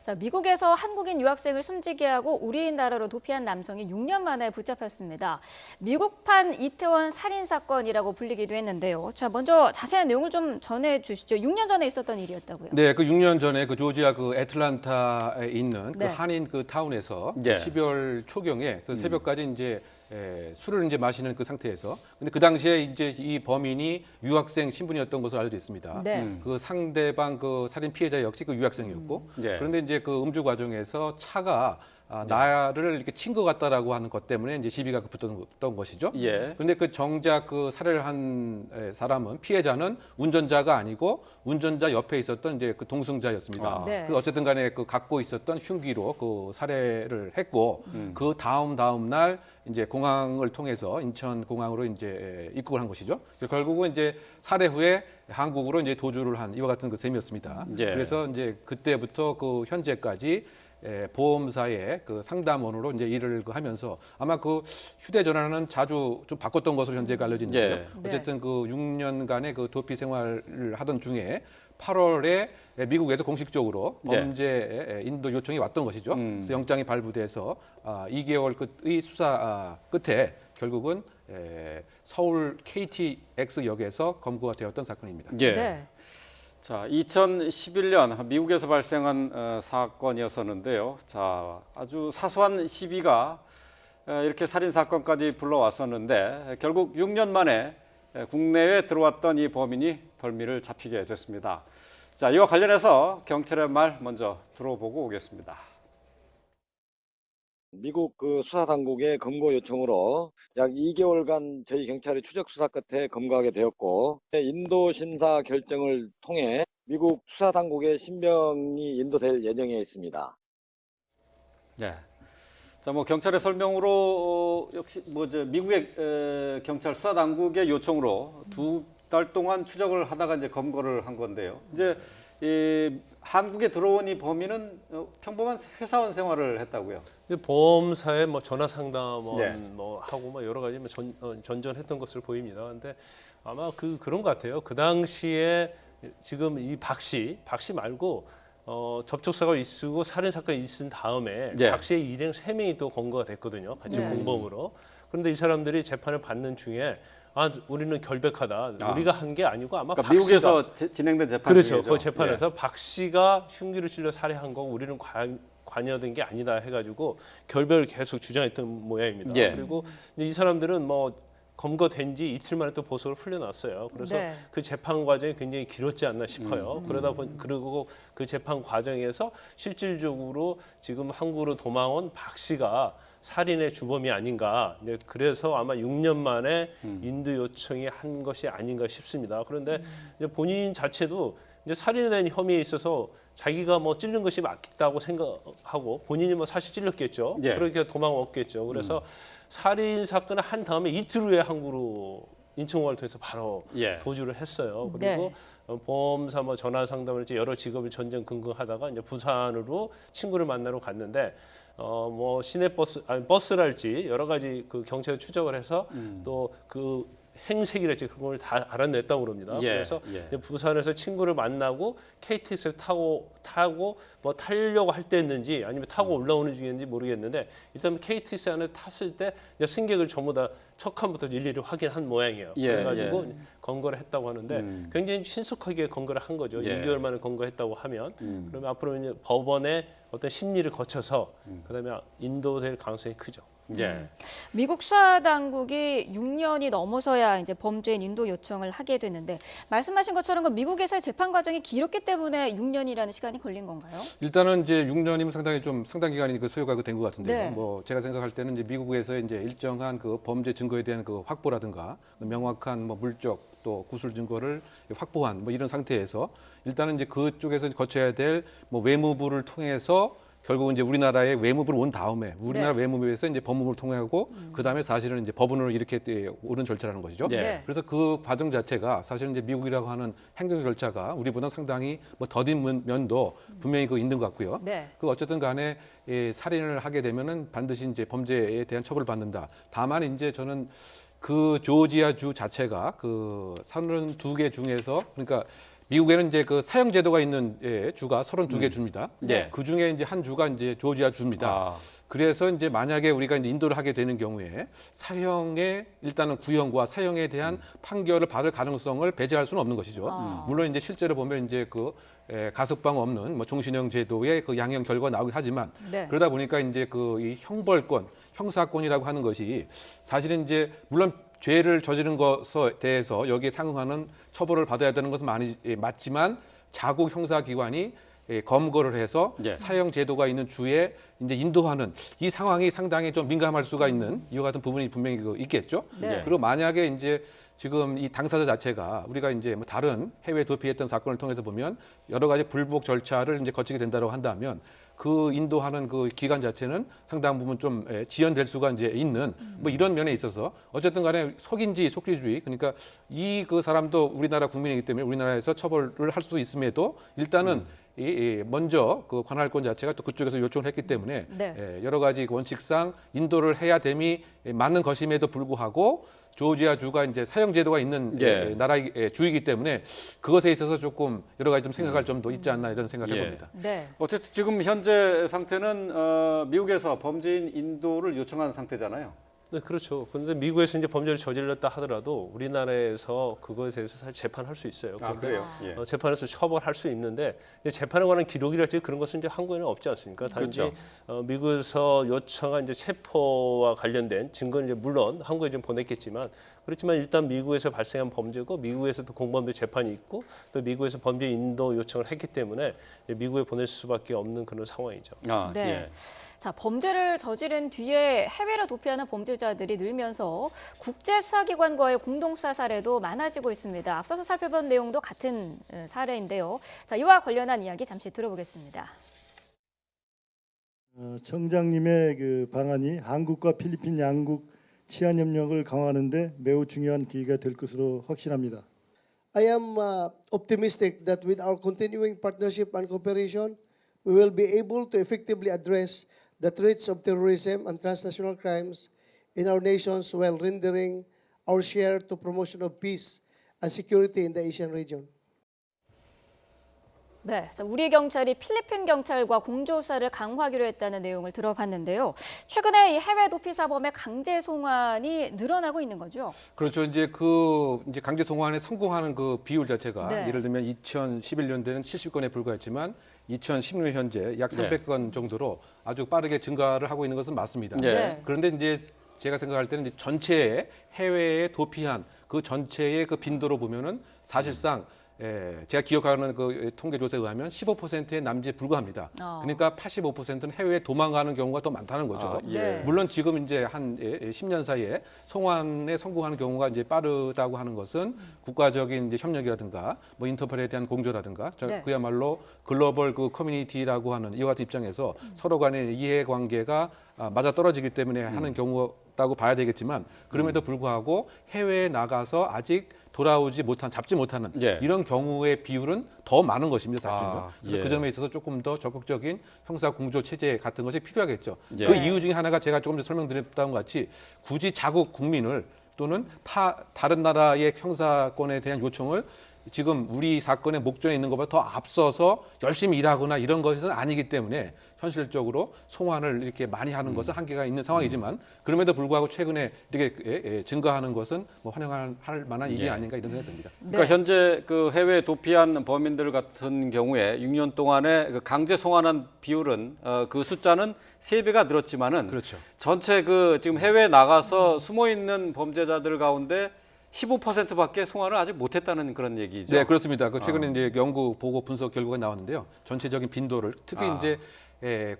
자, 미국에서 한국인 유학생을 숨지게 하고 우리나라로 도피한 남성이 6년 만에 붙잡혔습니다. 미국판 이태원 살인 사건이라고 불리기도 했는데요. 자, 먼저 자세한 내용을 좀 전해 주시죠. 6년 전에 있었던 일이었다고요. 네, 그 6년 전에 그 조지아 그 애틀란타에 있는 그 네. 한인 그 타운에서 예. 12월 초경에 그 새벽까지 이제 술을 이제 마시는 그 상태에서 근데 그 당시에 이제 이 범인이 유학생 신분이었던 것으로 알려져 있습니다. 네. 그 상대방 그 살인 피해자 역시 그 유학생이었고 예. 그런데 이제 그 음주 과정에서 차가 나를 이렇게 친 것 같다라고 하는 것 때문에 이제 시비가 붙었던 것이죠. 예. 그런데 그 정작 그 살해를 한 사람은 피해자는 운전자가 아니고 운전자 옆에 있었던 이제 그 동승자였습니다. 아. 네. 그 어쨌든 간에 그 갖고 있었던 흉기로 그 살해를 했고 그 다음 날 이제 공항을 통해서 인천 공항으로 이제 입국을 한 것이죠. 결국은 이제 살해 후에 한국으로 이제 도주를 한 이와 같은 그 셈이었습니다. 예. 그래서 이제 그때부터 그 현재까지 보험사의 그 상담원으로 이제 일을 하면서 아마 그 휴대전화는 자주 좀 바꿨던 것으로 현재가 알려지는데요. 예. 네. 어쨌든 그 6년간의 그 도피 생활을 하던 중에 8월에 미국에서 공식적으로 예. 범죄 인도 요청이 왔던 것이죠. 그래서 영장이 발부돼서 2개월 의 수사 끝에 결국은 서울 KTX역에서 검거가 되었던 사건입니다. 예. 네. 자, 2011년 미국에서 발생한 사건이었었는데요. 자, 아주 사소한 시비가 이렇게 살인 사건까지 불러왔었는데 결국 6년 만에 국내에 들어왔던 이 범인이 덜미를 잡히게 됐습니다. 자, 이와 관련해서 경찰의 말 먼저 들어보고 오겠습니다. 미국 그 수사당국의 검거 요청으로 약 2개월간 저희 경찰이 추적 수사 끝에 검거하게 되었고 인도 심사 결정을 통해 미국 수사당국의 신병이 인도될 예정에 있습니다. 네. 자, 뭐 경찰의 설명으로 역시 미국의 경찰 수사 당국의 요청으로 2달 동안 추적을 하다가 이제 검거를 한 건데요. 이제 한국에 들어온 이 범인은 평범한 회사원 생활을 했다고요. 보험사에 뭐 전화 상담원 네. 뭐 하고 뭐 여러 가지 뭐 전전했던 것을 보입니다. 근데 아마 그런 것 같아요. 그 당시에 지금 이 박 씨 말고 접촉사고 있고 살인 사건이 있은 다음에 네. 박 씨의 일행 3명이 또 검거가 됐거든요. 같이 네. 공범으로. 그런데 이 사람들이 재판을 받는 중에 우리는 결백하다. 우리가 한 게 아니고 아마 그러니까 박 씨가 미국에서 진행된 재판 그렇죠. 중이죠. 그 재판에서 박 씨가 흉기를 찔러 살해한 거고 우리는 관여된 게 아니다 해가지고 결백을 계속 주장했던 모양입니다. 예. 그리고 이 사람들은 뭐 검거된 지 이틀 만에 또 보석을 풀려났어요. 그래서 네. 그 재판 과정이 굉장히 길었지 않나 싶어요. 그리고 그 재판 과정에서 실질적으로 지금 한국으로 도망온 박 씨가 살인의 주범이 아닌가. 그래서 아마 6년 만에 인도 요청이 한 것이 아닌가 싶습니다. 그런데 이제 본인 자체도 이제 살인에 대한 혐의에 있어서 자기가 뭐 찔른 것이 맞다고 생각하고 본인이 뭐 사실 찔렀겠죠. 예. 그렇게 도망왔겠죠. 그래서 살인 사건을 한 다음에 이틀 후에 한국으로 인천공항을 통해서 바로 예. 도주를 했어요. 그리고 네. 보험사 뭐 전화 상담을 이제 여러 직업을 전전긍긍하다가 이제 부산으로 친구를 만나러 갔는데 뭐 시내버스 버스랄지 여러 가지 그 경찰 추적을 해서 또 그 행색이랄지 그런 걸 다 알아냈다고 그럽니다. 예, 그래서 예. 이제 부산에서 친구를 만나고 KTX를 타고 뭐 타려고 할 때였는지 아니면 타고 올라오는 중이었는지 모르겠는데 일단 KTX 안에 탔을 때 이제 승객을 전부 다 척함부터 일일이 확인한 모양이에요. 예, 그래가지고 예. 검거를 했다고 하는데 굉장히 신속하게 검거를 한 거죠. 예. 2개월 만에 검거했다고 하면 그러면 앞으로 이제 법원의 어떤 심리를 거쳐서 그다음에 인도될 가능성이 크죠. 예. 미국 수사당국이 6년이 넘어서야 이제 범죄인 인도 요청을 하게 됐는데 말씀하신 것처럼 그 미국에서의 재판 과정이 길었기 때문에 6년이라는 시간이 걸린 건가요? 일단은 이제 6년이면 상당 기간이 그 소요가 된 것 같은데요. 네. 뭐 제가 생각할 때는 이제 미국에서 이제 일정한 그 범죄 증거에 대한 그 확보라든가 명확한 뭐 물적 또 구술 증거를 확보한 뭐 이런 상태에서 일단은 이제 그쪽에서 거쳐야 될 뭐 외무부를 통해서 결국은 이제 우리나라의 외무부를 온 다음에 우리나라 네. 외무부에서 이제 법무부를 통하고 그 다음에 사실은 이제 법원으로 이렇게 오는 절차라는 것이죠. 네. 그래서 그 과정 자체가 사실은 이제 미국이라고 하는 행정 절차가 우리보다 상당히 뭐 더딘 면도 분명히 그 있는 것 같고요. 네. 그 어쨌든 간에 살인을 하게 되면은 반드시 이제 범죄에 대한 처벌을 받는다. 다만 이제 저는 그 조지아 주 자체가 그 32개 중에서 그러니까 미국에는 이제 그 사형 제도가 있는 주가 32개 주입니다. 네. 그 중에 이제 한 주가 이제 조지아 주입니다. 아. 그래서 이제 만약에 우리가 이제 인도를 하게 되는 경우에 사형의 일단은 구형과 사형에 대한 판결을 받을 가능성을 배제할 수는 없는 것이죠. 물론 이제 실제로 보면 이제 그 가석방 없는 뭐 종신형 제도의 그 양형 결과가 나오긴 하지만 네. 그러다 보니까 이제 그 이 형벌권, 형사권이라고 하는 것이 사실은 이제 물론 죄를 저지른 것에 대해서 여기에 상응하는 처벌을 받아야 되는 것은 맞지만 자국 형사기관이 검거를 해서 예. 사형 제도가 있는 주에 이제 인도하는 이 상황이 상당히 좀 민감할 수가 있는 이와 같은 부분이 분명히 있겠죠. 네. 그리고 만약에 이제 지금 이 당사자 자체가 우리가 이제 뭐 다른 해외 도피했던 사건을 통해서 보면 여러 가지 불복 절차를 이제 거치게 된다고 한다면 그 인도하는 그 기간 자체는 상당 부분 좀 지연될 수가 이제 있는 뭐 이런 면에 있어서 어쨌든 간에 속인지 속기주의 그러니까 이 그 사람도 우리나라 국민이기 때문에 우리나라에서 처벌을 할 수 있음에도 일단은 먼저 그 관할권 자체가 또 그쪽에서 요청을 했기 때문에 네. 여러 가지 원칙상 인도를 해야 됨이 맞는 것임에도 불구하고 조지아 주가 이제 사형 제도가 있는 예. 나라의 주이기 때문에 그것에 있어서 조금 여러 가지 좀 생각할 점도 있지 않나 이런 생각을 예. 해봅니다. 네. 어쨌든 지금 현재 상태는 미국에서 범죄인 인도를 요청한 상태잖아요. 네, 그렇죠. 그런데 미국에서 이제 범죄를 저질렀다 하더라도 우리나라에서 그것에 대해서 사실 재판할 수 있어요. 아, 그런데 그래요? 예. 재판에서 처벌할 수 있는데 이제 재판에 관한 기록이랄지 그런 것은 이제 한국에는 없지 않습니까? 단지 그렇죠. 미국에서 요청한 이제 체포와 관련된 증거는 이제 물론 한국에 좀 보냈겠지만 그렇지만 일단 미국에서 발생한 범죄고 미국에서도 공범죄 재판이 있고 또 미국에서 범죄 인도 요청을 했기 때문에 미국에 보낼 수밖에 없는 그런 상황이죠. 아, 네. 예. 자, 범죄를 저지른 뒤에 해외로 도피하는 범죄자들이 늘면서 국제수사기관과의 공동수사 사례도 많아지고 있습니다. 앞서서 살펴본 내용도 같은 사례인데요. 자, 이와 관련한 이야기 잠시 들어보겠습니다. 청장님의 그 방안이 한국과 필리핀 양국 치안 협력을 강화하는 데 매우 중요한 기회가 될 것으로 확신합니다. I am optimistic that with our continuing partnership and cooperation, we will be able to effectively address the threats of terrorism and transnational crimes in our nations while rendering our share to promotion of peace and security in the Asian region. 네, 자, 우리 경찰이 필리핀 경찰과 공조사를 강화하기로 했다는 내용을 들어봤는데요. 최근에 이 해외 도피 사범의 강제 송환이 늘어나고 있는 거죠. 그렇죠. 이제 이제 강제 송환에 성공하는 그 비율 자체가 네. 예를 들면 2011년대는 70건에 불과했지만 2016년 현재 약 네. 300건 정도로 아주 빠르게 증가를 하고 있는 것은 맞습니다. 네. 네. 그런데 이제 제가 생각할 때는 이제 전체의 해외에 도피한 그 전체의 그 빈도로 보면은 사실상 제가 기억하는 그 통계 조사에 의하면 15%의 남지에 불과합니다. 그러니까 85%는 해외에 도망가는 경우가 더 많다는 거죠. 아, 예. 네. 물론 지금 이제 한 10년 사이에 송환에 성공하는 경우가 이제 빠르다고 하는 것은 국가적인 이제 협력이라든가 뭐 인터폴에 대한 공조라든가 네. 그야말로 글로벌 그 커뮤니티라고 하는 이와 같은 입장에서 서로 간의 이해관계가 맞아 떨어지기 때문에 하는 경우라고 봐야 되겠지만 그럼에도 불구하고 해외에 나가서 아직 돌아오지 못한, 잡지 못하는 예. 이런 경우의 비율은 더 많은 것입니다, 사실은요. 아, 그래서 예. 그 점에 있어서 조금 더 적극적인 형사 공조 체제 같은 것이 필요하겠죠. 예. 그 이유 중에 하나가 제가 조금 전에 설명드렸던 것 같이 굳이 자국 국민을 또는 다른 나라의 형사권에 대한 요청을 지금 우리 사건의 목전에 있는 것보다 더 앞서서 열심히 일하거나 이런 것은 아니기 때문에 현실적으로 송환을 이렇게 많이 하는 것은 한계가 있는 상황이지만 그럼에도 불구하고 최근에 이렇게 증가하는 것은 뭐 환영할 만한 일이 예. 아닌가 이런 생각이 듭니다. 네. 그러니까 현재 그 해외 도피한 범인들 같은 경우에 6년 동안에 그 강제 송환한 비율은 그 숫자는 3배가 늘었지만은 그렇죠. 전체 그 지금 해외에 나가서 숨어 있는 범죄자들 가운데 15%밖에 송환을 아직 못했다는 그런 얘기죠. 네, 그렇습니다. 그 최근에 이제 연구 보고 분석 결과가 나왔는데요. 전체적인 빈도를 특히 이제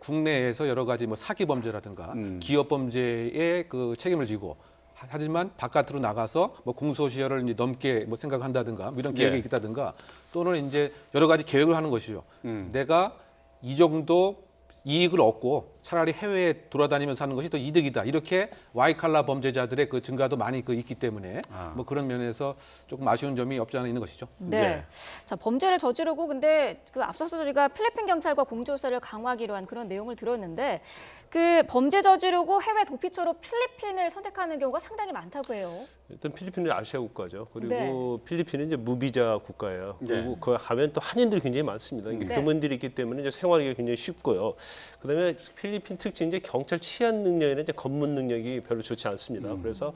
국내에서 여러 가지 뭐 사기 범죄라든가 기업 범죄에 그 책임을 지고 하지만 바깥으로 나가서 뭐 공소시효를 이제 넘게 뭐 생각한다든가 뭐 이런 계획이 예. 있다든가 또는 이제 여러 가지 계획을 하는 것이죠. 내가 이 정도 이익을 얻고 차라리 해외에 돌아다니면서 하는 것이 더 이득이다. 이렇게 와이칼라 범죄자들의 그 증가도 많이 있기 때문에 뭐 그런 면에서 조금 아쉬운 점이 없지 않아 있는 것이죠. 네. 예. 자, 범죄를 저지르고 근데 그 앞서서 저희가 필리핀 경찰과 공조사를 강화하기로 한 그런 내용을 들었는데 그 범죄 저지르고 해외 도피처로 필리핀을 선택하는 경우가 상당히 많다고 해요. 일단 필리핀은 아시아 국가죠. 그리고 네. 필리핀은 이제 무비자 국가예요. 그리고 네. 거기 가면 또 한인들이 굉장히 많습니다. 이게 네. 교민들이 있기 때문에 이제 생활하기가 굉장히 쉽고요. 그다음에 필리핀 특징이 이제 경찰 치안 능력이나 이제 검문 능력이 별로 좋지 않습니다. 그래서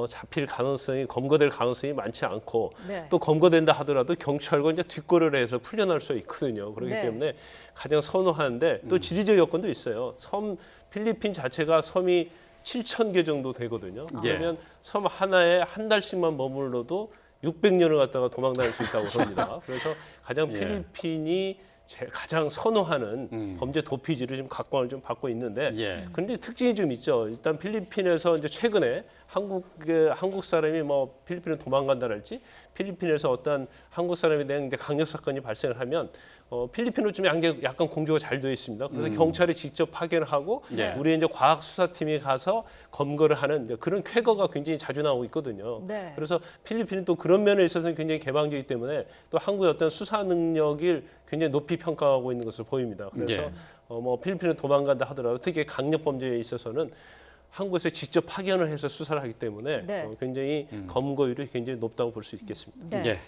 잡힐 가능성이 검거될 가능성이 많지 않고 네. 또 검거된다 하더라도 경찰과 이제 뒷거래를 해서 풀려날 수 있거든요. 그렇기 네. 때문에 가장 선호하는데 또 지리적 여건도 있어요. 필리핀 자체가 섬이 7,000개 정도 되거든요. 그러면 섬 하나에 한 달씩만 머물러도 600년을 갖다가 도망 다닐 수 있다고 합니다. 그래서 가장 예. 필리핀이 가장 선호하는 범죄 도피지를 지금 각광을 좀 받고 있는데, 예. 그런데 특징이 좀 있죠. 일단 필리핀에서 이제 최근에 한국 사람이 뭐 필리핀을 도망간다랄지, 필리핀에서 어떤 한국 사람에 대한 이제 강력 사건이 발생을 하면 필리핀으로 좀 약간 공조가 잘 되어 있습니다. 그래서 경찰이 직접 파견을 하고 예. 우리 이제 과학 수사팀이 가서 검거를 하는 이제 그런 쾌거가 굉장히 자주 나오고 있거든요. 네. 그래서 필리핀은 또 그런 면에 있어서는 굉장히 개방적이기 때문에 또 한국의 어떤 수사 능력을 굉장히 높이 평가하고 있는 것으로 보입니다. 그래서 예. 뭐 필리핀을 도망간다 하더라도 특히 강력 범죄에 있어서는 한국에서 직접 파견을 해서 수사를 하기 때문에 네. 굉장히 검거율이 굉장히 높다고 볼 수 있겠습니다. 네. 예.